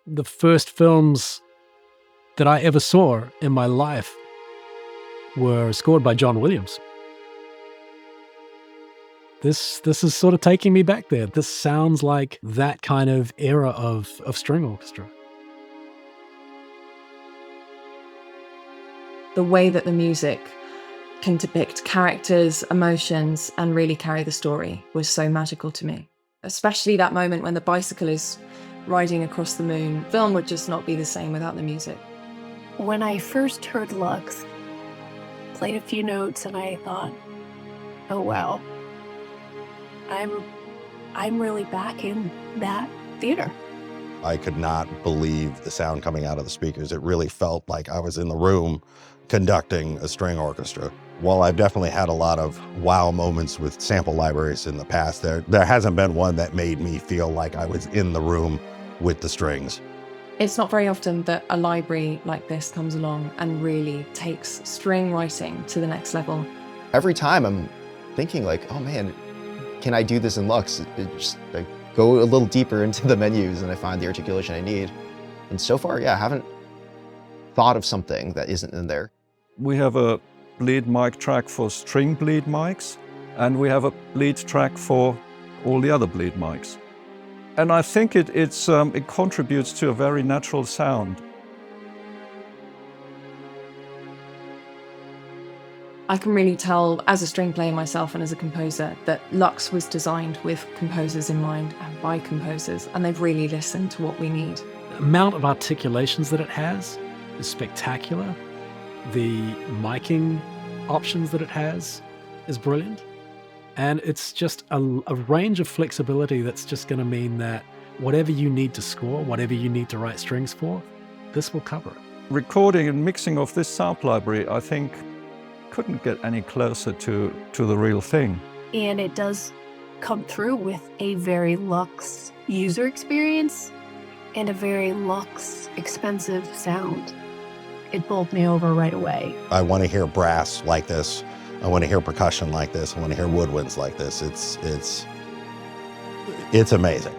The first films that I ever saw in my life were scored by John Williams. This is sort of taking me back there. This sounds like that kind of era of string orchestra. The way that the music can depict characters, emotions, and really carry the story was so magical to me. Especially that moment when the bicycle is riding across the moon. The film would just not be the same without the music. When I first heard Lux, played a few notes and I thought, oh wow, I'm really back in that theater. I could not believe the sound coming out of the speakers. It really felt like I was in the room conducting a string orchestra. While I've definitely had a lot of wow moments with sample libraries in the past, there hasn't been one that made me feel like I was in the room with the strings. It's not very often that a library like this comes along and really takes string writing to the next level. Every time I'm thinking like, oh man, can I do this in LUX? I go a little deeper into the menus and I find the articulation I need. And so far, yeah, I haven't thought of something that isn't in there. We have a bleed mic track for string bleed mics, and we have a bleed track for all the other bleed mics. And I think it contributes to a very natural sound. I can really tell, as a string player myself and as a composer, that LUX was designed with composers in mind and by composers, and they've really listened to what we need. The amount of articulations that it has is spectacular. The miking options that it has is brilliant. And it's just a range of flexibility that's just going to mean that whatever you need to score, whatever you need to write strings for, this will cover it. Recording and mixing of this sample library, I think, couldn't get any closer to the real thing. And it does come through with a very LUX user experience and a very LUX expensive sound. It bowled me over right away. I want to hear brass like this. I want to hear percussion like this. I want to hear woodwinds like this. It's amazing.